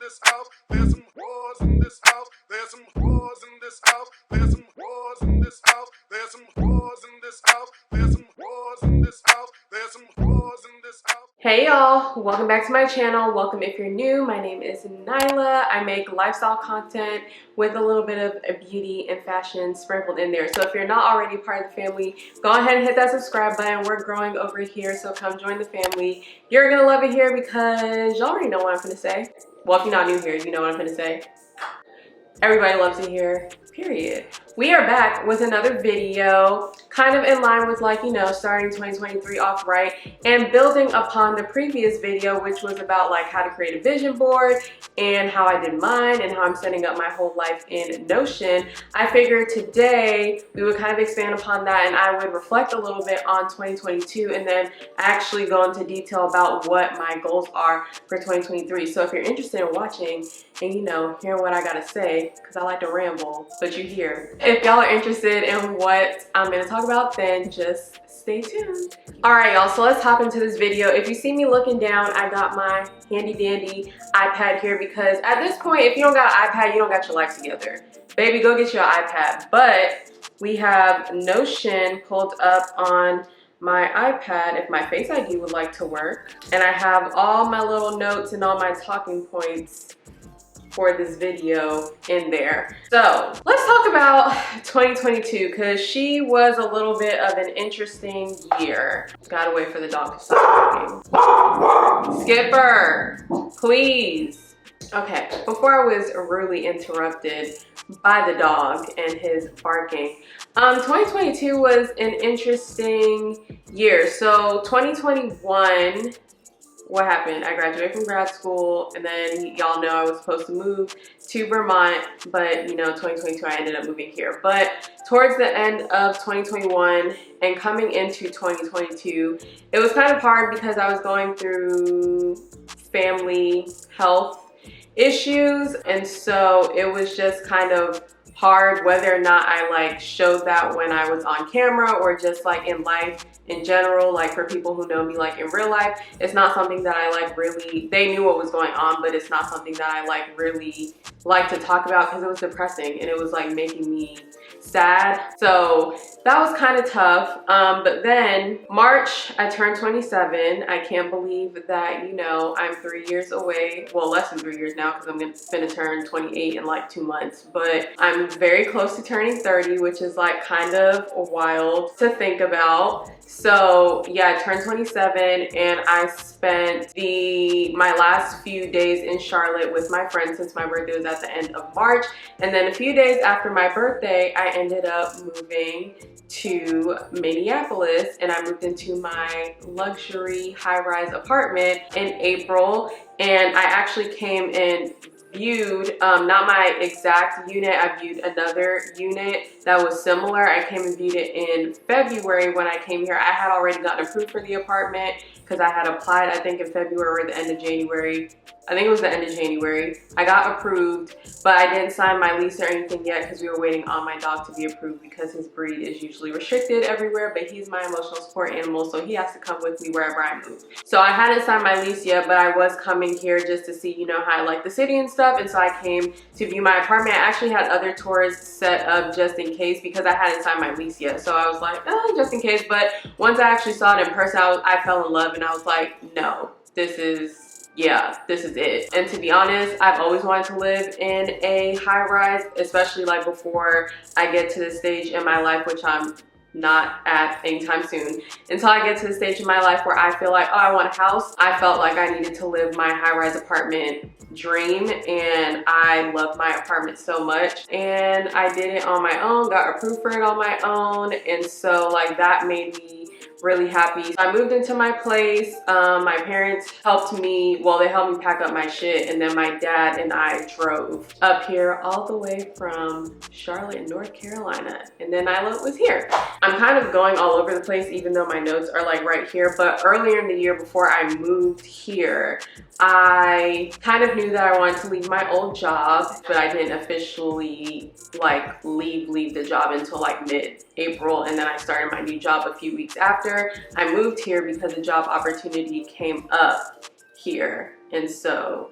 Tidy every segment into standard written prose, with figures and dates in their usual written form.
this house. There's some whores in this house. There's some whores in this house. There's some whores in this house. There's some whores in this house. There's some whores in this house. There's some whores in this house. Hey y'all, welcome back to my channel. Welcome if you're new. My name is Nyla. I make lifestyle content with a little bit of beauty and fashion sprinkled in there. So if you're not already part of the family, go ahead and hit that subscribe button. We're growing over here, so come join the family. You're gonna love it here because y'all already know what I'm gonna say. Well, if you're not new here, you know what I'm gonna say. Everybody loves it here, period. We are back with another video, kind of in line with, like, you know, starting 2023 off right and building upon the previous video, which was about like how to create a vision board and how I did mine and how I'm setting up my whole life in Notion. I figured today we would kind of expand upon that and I would reflect a little bit on 2022 and then actually go into detail about what my goals are for 2023. So if you're interested in watching and, you know, hearing what I gotta say, because I like to ramble, but you're here. If y'all are interested in what I'm gonna talk about, then just stay tuned. All right, y'all, so let's hop into this video. If you see me looking down, I got my handy dandy iPad here because at this point, if you don't got an iPad, you don't got your life together. Baby, go get your iPad. But we have Notion pulled up on my iPad if my Face ID would like to work. And I have all my little notes and all my talking points for this video in there. So let's talk about 2022 because she was a little bit of an interesting year. Gotta wait for the dog to stop barking. Skipper, please. Okay, before I was rudely interrupted by the dog and his barking. 2022 was an interesting year. So 2021, what happened? I graduated from grad school and then y'all know I was supposed to move to Vermont, but you know, 2022 I ended up moving here. But towards the end of 2021 and coming into 2022, it was kind of hard because I was going through family health issues, and so it was just kind of hard whether or not I like showed that when I was on camera or just like in life in general. Like for people who know me like in real life, it's not something that I like really, they knew what was going on, but it's not something that I like really like to talk about because it was depressing and it was like making me sad. So that was kind of tough. But then March, I turned 27. I can't believe that, you know, I'm 3 years away. Well, less than 3 years now because I'm gonna turn 28 in like 2 months. But I'm very close to turning 30, which is like kind of wild to think about. So yeah, I turned 27 and I spent my last few days in Charlotte with my friends since my birthday was at the end of March. And then a few days after my birthday, I ended up moving to Minneapolis and I moved into my luxury high-rise apartment in April. And I actually came and viewed, not my exact unit, I viewed another unit that was similar. I came and viewed it in February when I came here. I had already gotten approved for the apartment because I had applied, I think in February or the end of January. I think it was the end of January. I got approved, but I didn't sign my lease or anything yet because we were waiting on my dog to be approved because his breed is usually restricted everywhere, but he's my emotional support animal, so he has to come with me wherever I move. So I hadn't signed my lease yet, but I was coming here just to see, you know, how I like the city and stuff, and so I came to view my apartment. I actually had other tours set up just in case because I hadn't signed my lease yet, so I was like, oh, just in case. But once I actually saw it in person, I fell in love and I was like, no, this is it. And to be honest, I've always wanted to live in a high-rise, especially like before I get to the stage in my life, which I'm not at anytime soon. Until I get to the stage in my life where I feel like, oh, I want a house, I felt like I needed to live my high-rise apartment dream, and I love my apartment so much. And I did it on my own, got approved for it on my own, and so like that made me really happy. So I moved into my place. My parents helped me, well, they helped me pack up my shit, and then my dad and I drove up here all the way from Charlotte, North Carolina, and then Nyla was here. I'm kind of going all over the place even though my notes are like right here, but earlier in the year before I moved here, I kind of knew that I wanted to leave my old job, but I didn't officially like leave the job until like mid-April, and then I started my new job a few weeks after. I moved here because a job opportunity came up here, and so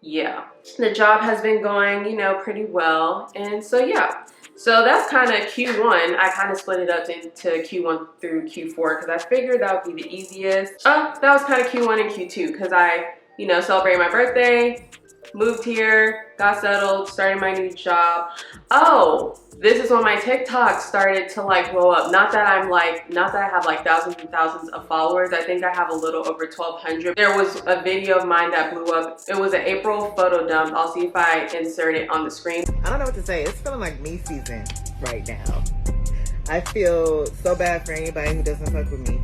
yeah, the job has been going, you know, pretty well. And so yeah, so that's kind of Q1. I kind of split it up into Q1 through Q4 because I figured that would be the easiest. Oh, that was kind of Q1 and Q2 because I, you know, celebrated my birthday, moved here, got settled, started my new job. Oh, this is when my TikTok started to like blow up. Not that I have like thousands and thousands of followers. I think I have a little over 1,200. There was a video of mine that blew up. It was an April photo dump. I'll see if I insert it on the screen. I don't know what to say. It's feeling like me season right now. I feel so bad for anybody who doesn't fuck with me.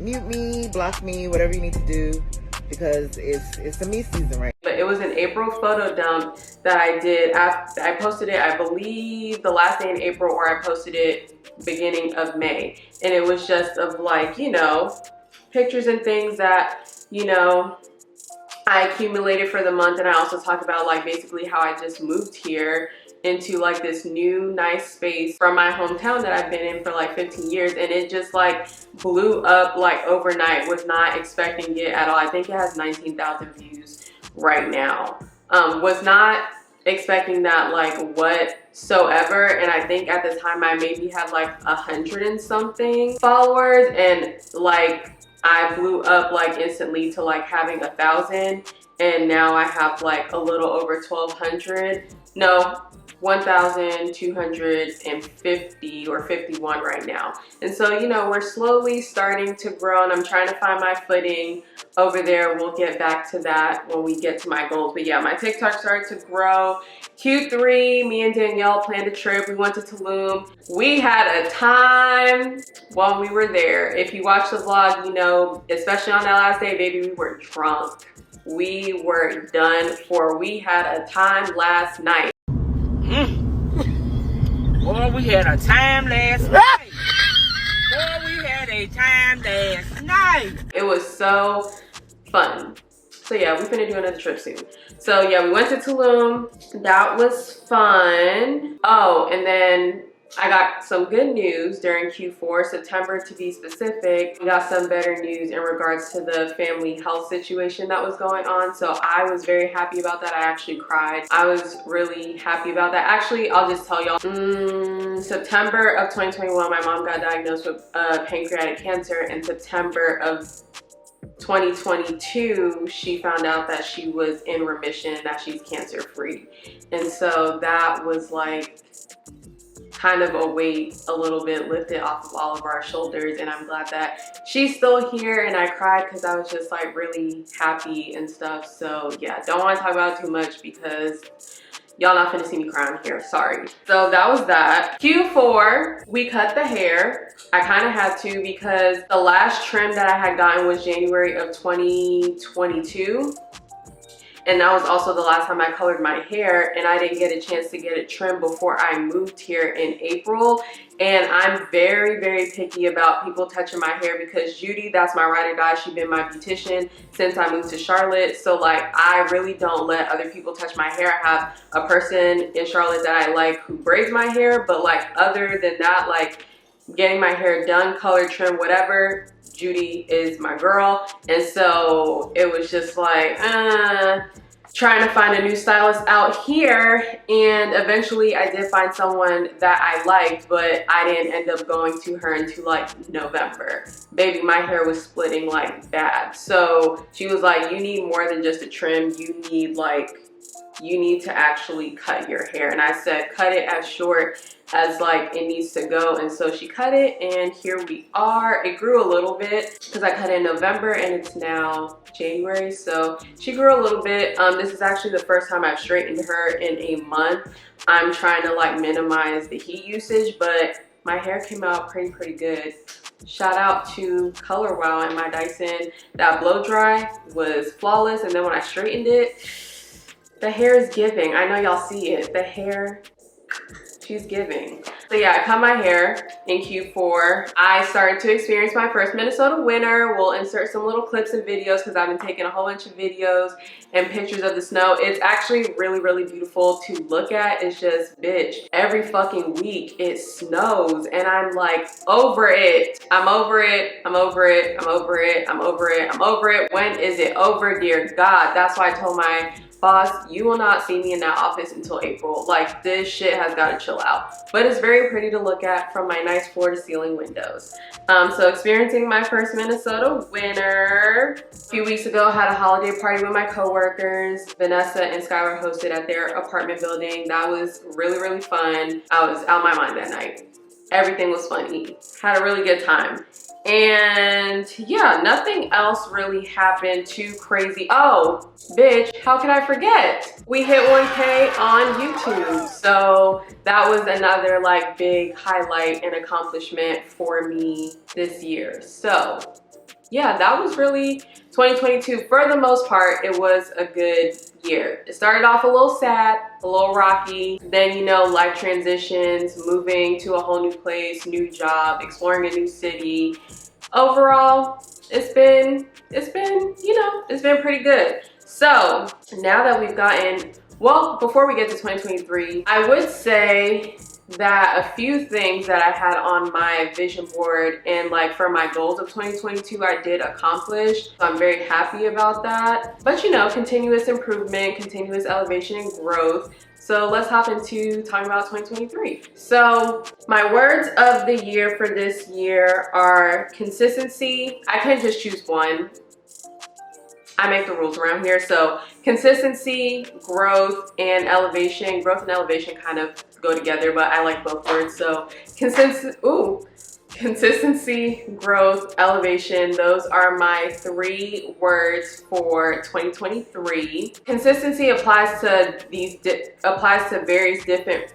Mute me, block me, whatever you need to do, because it's a me season right now. But it was an April photo dump that I did. I posted it, I believe, the last day in April, or I posted it beginning of May. And it was just of like, you know, pictures and things that, you know, I accumulated for the month. And I also talked about like basically how I just moved here into like this new nice space from my hometown that I've been in for like 15 years, and it just like blew up like overnight. Was not expecting it at all. I think it has 19,000 views right now. Was not expecting that like whatsoever, and I think at the time I maybe had like 100 and something followers, and like I blew up like instantly to like having 1,000, and now I have like a little over 1,200. No, 1,250 or 51 right now. And so, you know, we're slowly starting to grow, and I'm trying to find my footing over there. We'll get back to that when we get to my goals. But yeah, my TikTok started to grow. Q3, me and Danielle planned a trip. We went to Tulum. We had a time while we were there. If you watch the vlog, you know, especially on that last day, baby, we were drunk. We were done for. We had a time last night. Boy, we had a time last night. Boy, we had a time last night. It was so fun. So yeah, we're gonna do another trip soon. So yeah, we went to Tulum. That was fun. Oh, and then I got some good news during Q4, September to be specific. We got some better news in regards to the family health situation that was going on. So I was very happy about that. I actually cried. I was really happy about that. Actually, I'll just tell y'all. September of 2021, my mom got diagnosed with pancreatic cancer. In September of 2022, she found out that she was in remission, that she's cancer free. And so that was like kind of a weight a little bit lifted off of all of our shoulders, and I'm glad that she's still here. And I cried because I was just like really happy and stuff. So yeah, don't want to talk about it too much because y'all not gonna see me crying here, sorry. So that was that. Q4, we cut the hair. I kind of had to because the last trim that I had gotten was January of 2022. And that was also the last time I colored my hair, and I didn't get a chance to get it trimmed before I moved here in April. And I'm very, very picky about people touching my hair because Judy, that's my ride or die, she's been my beautician since I moved to Charlotte. So like, I really don't let other people touch my hair. I have a person in Charlotte that I like who braids my hair, but like other than that, like getting my hair done, color, trim, whatever, Judy is my girl. And so it was just like, trying to find a new stylist out here. And eventually I did find someone that I liked, but I didn't end up going to her until like November. Baby, my hair was splitting like bad. So she was like, you need more than just a trim. You need to actually cut your hair. And I said, cut it as short as like it needs to go. And so she cut it, and here we are. It grew a little bit because I cut it in November and it's now January. So she grew a little bit. This is actually the first time I've straightened her in a month. I'm trying to like minimize the heat usage, but my hair came out pretty good. Shout out to Color Wow and my Dyson. That blow dry was flawless, and then when I straightened it, the hair is giving. I know y'all see it. The hair, she's giving. So yeah, I cut my hair in Q4. I started to experience my first Minnesota winter. We'll insert some little clips and videos because I've been taking a whole bunch of videos and pictures of the snow. It's actually really, really beautiful to look at. It's just, bitch, every fucking week it snows and I'm like over it. I'm over it. I'm over it. I'm over it. I'm over it. I'm over it. When is it over, dear God? That's why I told my boss, you will not see me in that office until April. Like, this shit has got to chill out. But it's very pretty to look at from my nice floor-to-ceiling windows. So experiencing my first Minnesota winter. A few weeks ago, I had a holiday party with my coworkers. Vanessa and Skylar hosted at their apartment building. That was really, really fun. I was out of my mind that night. Everything was funny. Had a really good time. And yeah, nothing else really happened too crazy. Oh, bitch, how can I forget? We hit 1K on YouTube. So that was another like big highlight and accomplishment for me this year. So yeah, that was really 2022. For the most part, it was a good year. It started off a little sad, a little rocky. Then, you know, life transitions, moving to a whole new place, new job, exploring a new city. Overall, it's been, you know, it's been pretty good. So now that we've gotten, well, before we get to 2023, I would say that a few things that I had on my vision board and like for my goals of 2022 I did accomplish. So I'm very happy about that. But you know, continuous improvement, continuous elevation and growth. So let's hop into talking about 2023. So my words of the year for this year are consistency. I can't just choose one. I make the rules around here. So consistency, growth, and elevation. Growth and elevation kind of go together, but I like both words. So consistency, growth, elevation. Those are my 3 words for 2023. Consistency applies to various different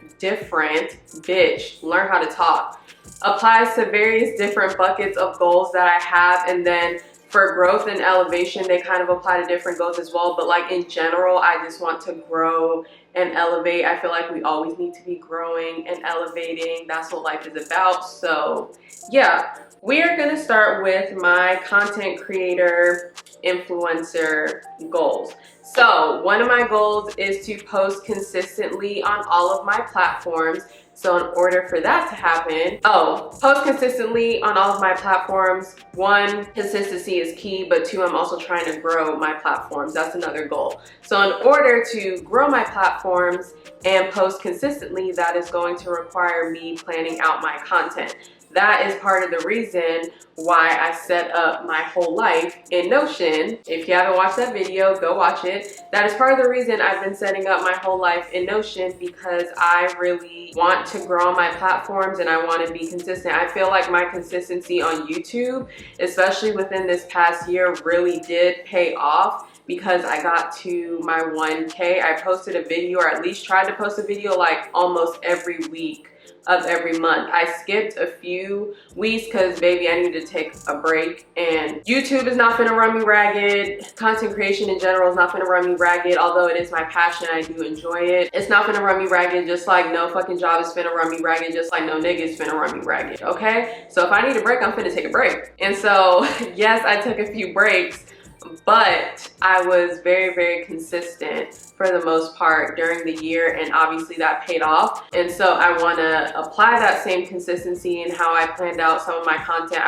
bitch, learn how to talk. Applies to various different buckets of goals that I have, and then for growth and elevation, they kind of apply to different goals as well. But like in general, I just want to grow and elevate. I feel like we always need to be growing and elevating. That's what life is about. So yeah, we are gonna start with my content creator influencer goals. So one of my goals is to post consistently on all of my platforms. So in order for that to happen, post consistently on all of my platforms. 1, consistency is key, but 2, I'm also trying to grow my platforms. That's another goal. So in order to grow my platforms and post consistently, that is going to require me planning out my content. That is part of the reason why I set up my whole life in Notion. If you haven't watched that video, go watch it. That is part of the reason I've been setting up my whole life in Notion, because I really want to grow on my platforms and I want to be consistent. I feel like my consistency on YouTube, especially within this past year, really did pay off, because I got to my 1K. I posted a video, or at least tried to post a video, like almost every week of every month. I skipped a few weeks because baby, I needed to take a break, and YouTube is not gonna run me ragged. Content creation in general is not gonna run me ragged, although it is my passion. I do enjoy it. It's not gonna run me ragged, just like no fucking job is finna run me ragged, just like no nigga is finna run me ragged, okay? So if I need a break, I'm finna take a break. And so yes, I took a few breaks, but I was very, very consistent for the most part during the year, and obviously that paid off. And so I want to apply that same consistency in how I planned out some of my content.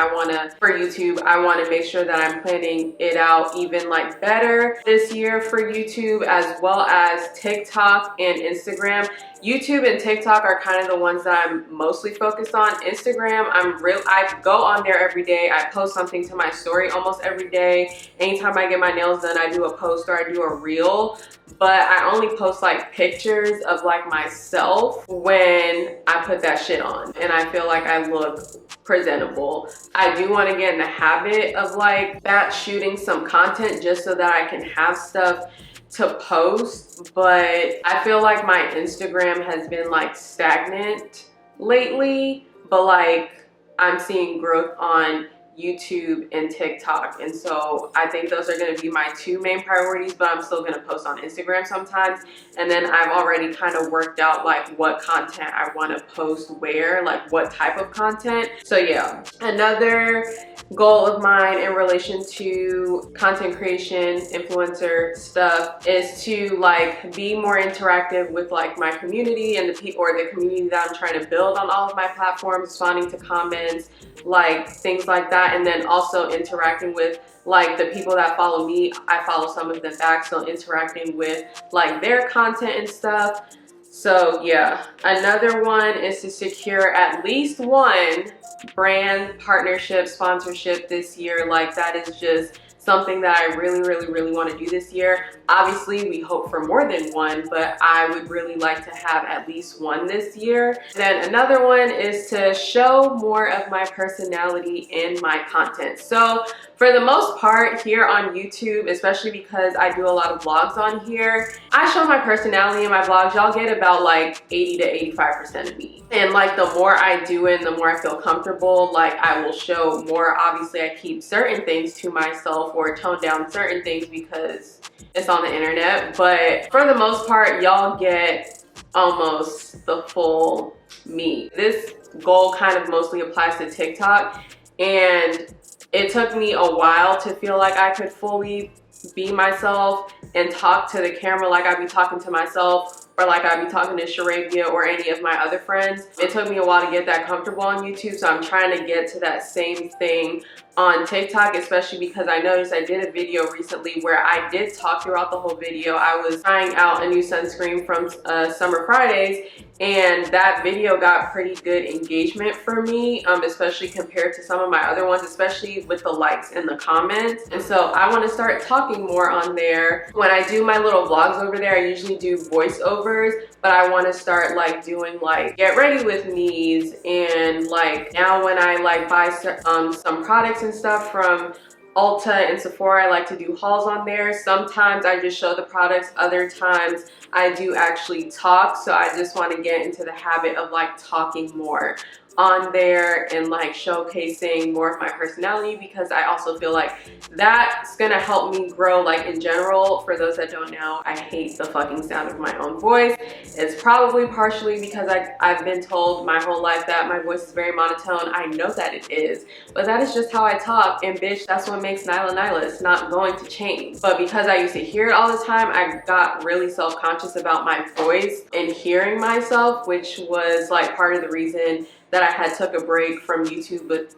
For YouTube, I want to make sure that I'm planning it out even like better this year for YouTube, as well as TikTok and Instagram. YouTube and TikTok are kind of the ones that I'm mostly focused on. Instagram, I go on there every day. I post something to my story almost every day. Anytime I get my nails done, I do a post or I do a reel. But I only post like pictures of like myself when I put that shit on, and I feel like I look presentable. I do want to get in the habit of like batch shooting some content just so that I can have stuff to post, but I feel like my Instagram has been like stagnant lately, but like I'm seeing growth on YouTube and TikTok. And so I think those are going to be my two main priorities, but I'm still going to post on Instagram sometimes. And then I've already kind of worked out like what content I want to post where, like what type of content. So yeah, another goal of mine in relation to content creation, influencer stuff is to like be more interactive with like my community and the people or the community that I'm trying to build on all of my platforms, responding to comments, like things like that. And then also interacting with like the people that follow me. I follow some of them back, so interacting with like their content and stuff. So yeah, another one is to secure at least one brand partnership, sponsorship this year. Like that is just something that I really want to do this year. Obviously, we hope for more than one, but I would really like to have at least one this year. Then another one is to show more of my personality in my content. So for the most part here on YouTube, especially because I do a lot of vlogs on here, I show my personality in my vlogs. Y'all get about like 80 to 85% of me. And like the more I do it, the more I feel comfortable, like I will show more. Obviously, I keep certain things to myself or tone down certain things because it's on the internet. But for the most part, y'all get almost the full me. This goal kind of mostly applies to TikTok, and it took me a while to feel like I could fully be myself and talk to the camera like I'd be talking to myself, or like I'd be talking to Sharabia or any of my other friends. It took me a while to get that comfortable on YouTube, so I'm trying to get to that same thing on TikTok, especially because I noticed I did a video recently where I did talk throughout the whole video. I was trying out a new sunscreen from Summer Fridays, and that video got pretty good engagement for me, especially compared to some of my other ones, especially with the likes and the comments. And so I want to start talking more on there. When I do my little vlogs over there, I usually do voiceovers, but I want to start like doing like get ready with me's, and like now when I like buy some products and stuff from Ulta and Sephora, I like to do hauls on there. Sometimes I just show the products, other times I do actually talk. So I just want to get into the habit of like talking more on there and like showcasing more of my personality, because I also feel like that's gonna help me grow like in general. For those that don't know, I hate the fucking sound of my own voice. It's probably partially because I've been told my whole life that my voice is very monotone. I know that it is, but that is just how I talk, and bitch, that's what makes Nyla Nyla. It's not going to change. But because I used to hear it all the time, I got really self-conscious about my voice and hearing myself, which was like part of the reason that I had took a break from YouTube, but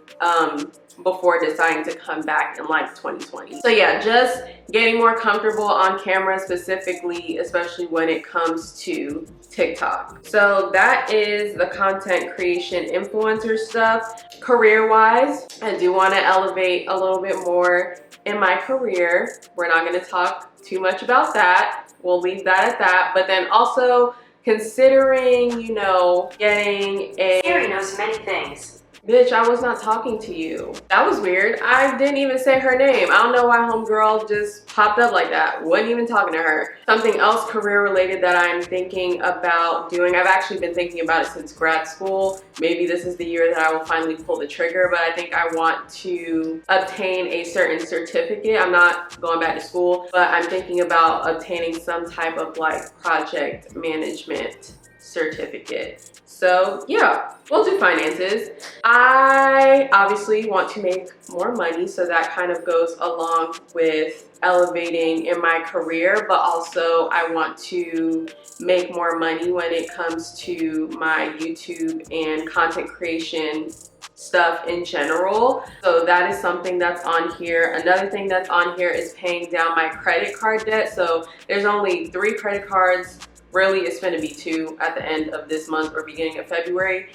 before deciding to come back in like 2020. So yeah, just getting more comfortable on camera specifically, especially when it comes to TikTok. So that is the content creation influencer stuff. Career-wise, I do want to elevate a little bit more in my career. We're not going to talk too much about that. We'll leave that at that. But then also considering, you know, getting a... Siri knows many things. Bitch, I was not talking to you. That was weird. I didn't even say her name. I don't know why homegirl just popped up like that. Wasn't even talking to her. Something else career related that I'm thinking about doing. I've actually been thinking about it since grad school. Maybe this is the year that I will finally pull the trigger, but I think I want to obtain a certain certificate. I'm not going back to school, but I'm thinking about obtaining some type of like project management certificate. So yeah, we'll do finances. I obviously want to make more money, so that kind of goes along with elevating in my career, but also I want to make more money when it comes to my YouTube and content creation stuff in general. So that is something that's on here. Another thing that's on here is paying down my credit card debt. So there's only 3 credit cards. Really, it's going to be 2 at the end of this month or beginning of February.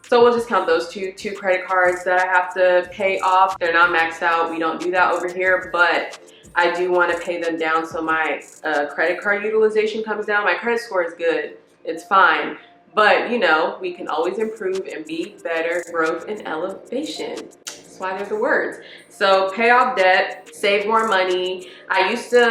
So we'll just count those two credit cards that I have to pay off. They're not maxed out. We don't do that over here, but I do want to pay them down so my credit card utilization comes down. My credit score is good. It's fine. But, you know, we can always improve and be better. Growth and elevation. That's why they're the words. So pay off debt, save more money. I used to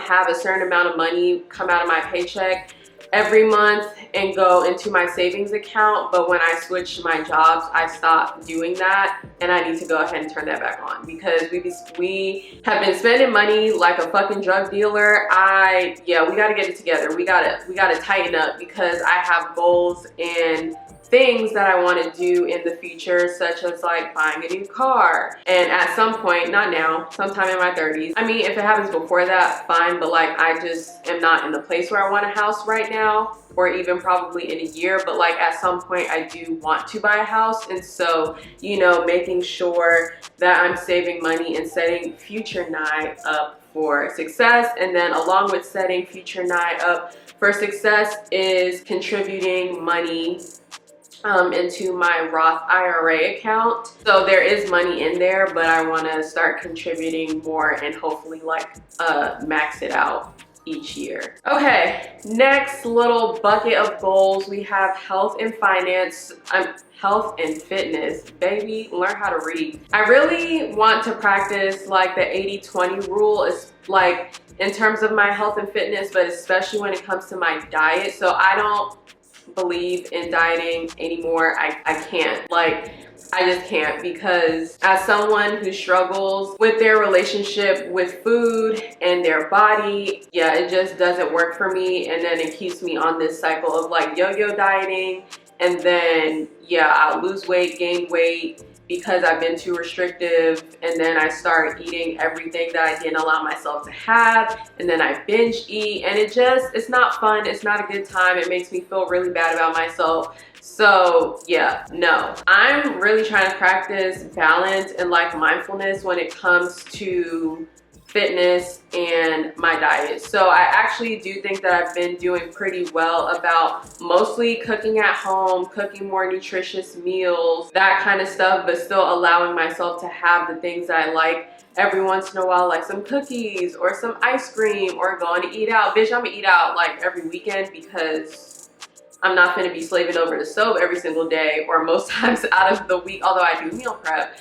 have a certain amount of money come out of my paycheck every month and go into my savings account, but when I switched my jobs, I stopped doing that, and I need to go ahead and turn that back on because we have been spending money like a fucking drug dealer. Yeah, we gotta get it together. We gotta tighten up because I have goals and things that I want to do in the future, such as like buying a new car. And at some point, not now, sometime in my 30s. I mean, if it happens before that, fine, but like I just am not in the place where I want a house right now, or even probably in a year, but like at some point I do want to buy a house. And so, you know, making sure that I'm saving money and setting future Nye up for success. And then along with setting future Nye up for success is contributing money into my Roth IRA account. So there is money in there, but I want to start contributing more and hopefully like max it out each year. Okay, next little bucket of goals, we have health and finance. Health and fitness, baby, learn how to read. I really want to practice like the 80-20 rule, is like in terms of my health and fitness, but especially when it comes to my diet. So I don't believe in dieting anymore. I can't, like I just can't, because as someone who struggles with their relationship with food and their body, yeah, it just doesn't work for me. And then it keeps me on this cycle of like yo-yo dieting, and then yeah, I'll lose weight, gain weight because I've been too restrictive, and then I start eating everything that I didn't allow myself to have, and then I binge eat, and it's not fun, it's not a good time, it makes me feel really bad about myself. So yeah, no, I'm really trying to practice balance and like mindfulness when it comes to fitness and my diet. So I actually do think that I've been doing pretty well about mostly cooking at home, cooking more nutritious meals, that kind of stuff, but still allowing myself to have the things that I like every once in a while, like some cookies or some ice cream or going to eat out. Bitch, I'm gonna eat out like every weekend because I'm not gonna be slaving over the stove every single day or most times out of the week, although I do meal prep.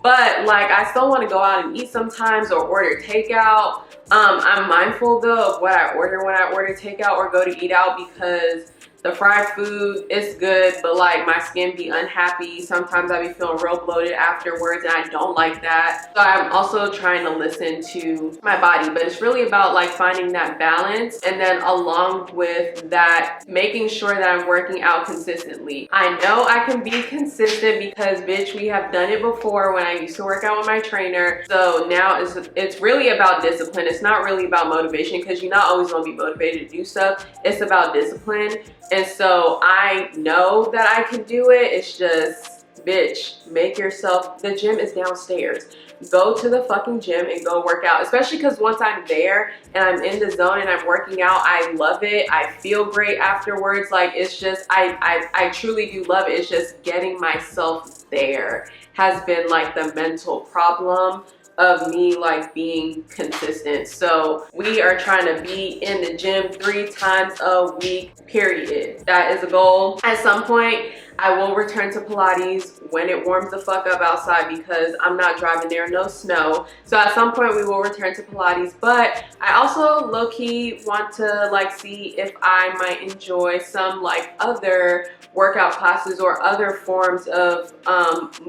But like I still want to go out and eat sometimes or order takeout. I'm mindful though of what I order when I order takeout or go to eat out, because the fried food is good, but like my skin be unhappy. Sometimes I be feeling real bloated afterwards, and I don't like that. So I'm also trying to listen to my body, but it's really about like finding that balance, and then along with that, making sure that I'm working out consistently. I know I can be consistent because bitch, we have done it before when I used to work out with my trainer. So now it's really about discipline. It's not really about motivation, because you're not always gonna be motivated to do stuff. It's about discipline. And so I know that I can do it. It's just, bitch, make yourself, the gym is downstairs. Go to the fucking gym and go work out, especially because once I'm there and I'm in the zone and I'm working out, I love it. I feel great afterwards. Like it's just, I truly do love it. It's just getting myself there has been like the mental problem of me like being consistent. So we are trying to be in the gym 3 times a week, period. That is a goal. At some point, I will return to Pilates when it warms the fuck up outside, because I'm not driving there, no snow. So at some point we will return to Pilates, but I also low-key want to like see if I might enjoy some like other workout classes or other forms of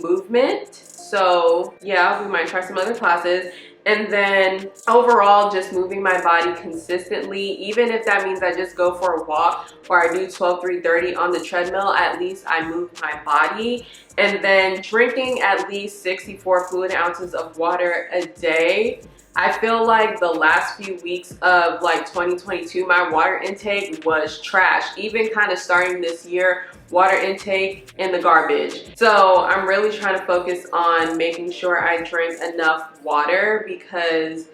movement. So yeah, we might try some other classes. And then overall, just moving my body consistently, even if that means I just go for a walk or I do 12-3-30 on the treadmill, at least I move my body. And then drinking at least 64 fluid ounces of water a day. I feel like the last few weeks of like 2022, my water intake was trash. Even kind of starting this year, water intake in the garbage. So I'm really trying to focus on making sure I drink enough water, because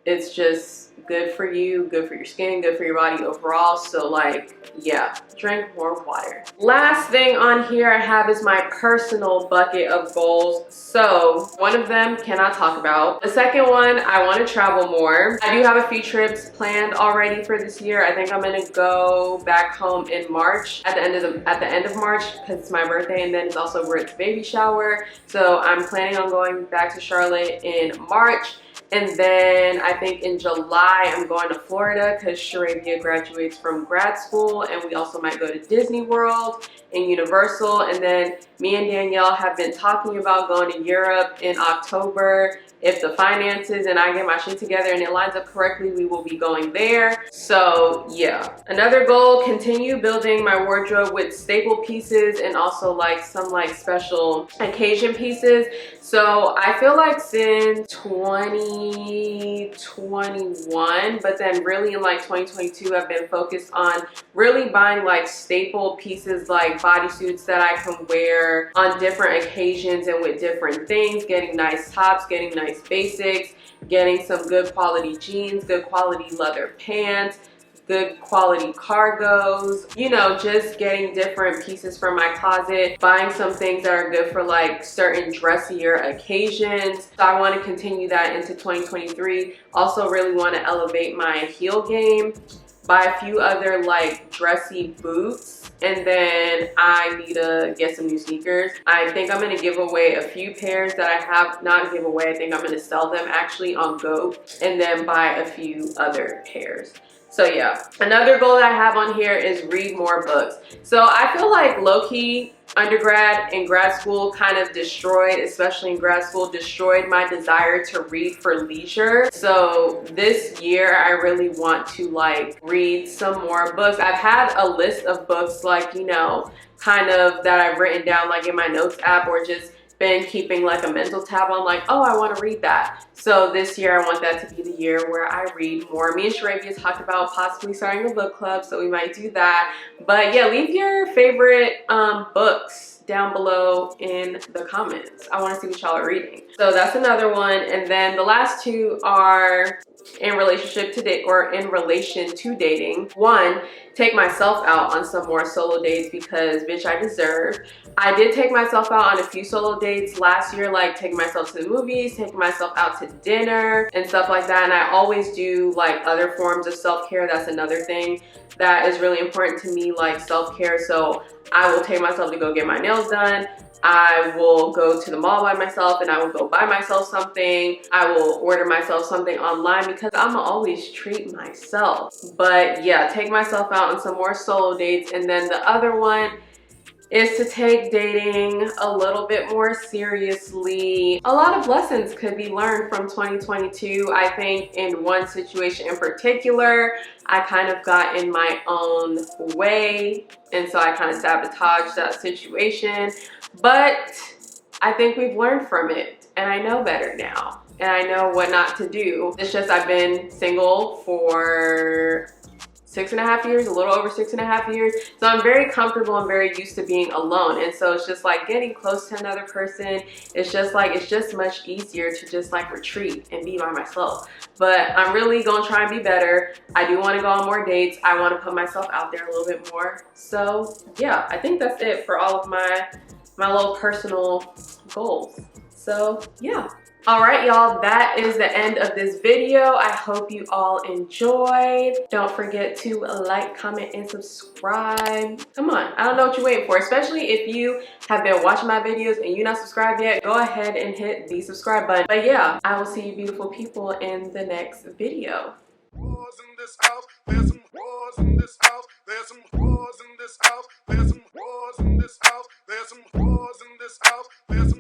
it's just good for you, good for your skin, good for your body overall. So like, yeah, drink more water. Last thing on here I have is my personal bucket of goals. So one of them cannot talk about. The second one, I want to travel more. I do have a few trips planned already for this year. I think I'm gonna go back home in March, at the end of March, because it's my birthday, and then it's also Britt's baby shower. So I'm planning on going back to Charlotte in March. And then I think in July I'm going to Florida because Sharabia graduates from grad school, and we also might go to Disney World and Universal. And then me and Danielle have been talking about going to Europe in October. If the finances and I get my shit together and it lines up correctly, we will be going there. So yeah. Another goal, continue building my wardrobe with staple pieces and also like some like special occasion pieces. So I feel like since 2021, but then really in like 2022, I've been focused on really buying like staple pieces like bodysuits that I can wear on different occasions and with different things, getting nice tops, getting nice basics, getting some good quality jeans, good quality leather pants, good quality cargos, you know, just getting different pieces from my closet, buying some things that are good for like certain dressier occasions. So I want to continue that into 2023. Also really want to elevate my heel game, buy a few other like dressy boots, and then I need to get some new sneakers. I think I'm gonna give away a few pairs that I have, not give away, I think I'm gonna sell them actually on GOAT, and then buy a few other pairs. So yeah, another goal that I have on here is read more books. So I feel like low-key undergrad and grad school kind of destroyed, especially in grad school, destroyed my desire to read for leisure. So this year I really want to like read some more books. I've had a list of books like, you know, kind of that I've written down like in my notes app, or just been keeping like a mental tab on like, oh, I want to read that. So this year I want that to be the year where I read more. Me and Sharabia talked about possibly starting a book club, so we might do that. But yeah, leave your favorite books down below in the comments. I want to see what y'all are reading. So that's another one. And then the last two are in relationship to date, or in relation to dating. One, take myself out on some more solo dates because bitch, I deserve. I did take myself out on a few solo dates last year, like taking myself to the movies, taking myself out to dinner and stuff like that. And I always do like other forms of self-care. That's another thing that is really important to me, like self-care. So I will take myself to go get my nails done. I will go to the mall by myself and I will go buy myself something. I will order myself something online because I'ma always treat myself. But yeah, take myself out on some more solo dates. And then the other one is to take dating a little bit more seriously. A lot of lessons could be learned from 2022. I think in one situation in particular, I kind of got in my own way, and so I kind of sabotaged that situation. But I think we've learned from it, and I know better now, and I know what not to do. It's just I've been single for 6.5 years, a little over 6.5 years. So I'm very comfortable and very used to being alone. And so it's just like getting close to another person. It's just like, it's just much easier to just like retreat and be by myself. But I'm really gonna try and be better. I do wanna go on more dates. I wanna put myself out there a little bit more. So yeah, I think that's it for all of my little personal goals. So yeah. All right, y'all, that is the end of this video. I hope you all enjoyed. Don't forget to like, comment, and subscribe. Come on, I don't know what you're waiting for, especially if you have been watching my videos and you're not subscribed yet. Go ahead and hit the subscribe button. But yeah, I will see you beautiful people in the next video. Wars in this house. There's some wars in this house. There's some wars in this house. There's some wars in this house. There's some wars in this house. There's some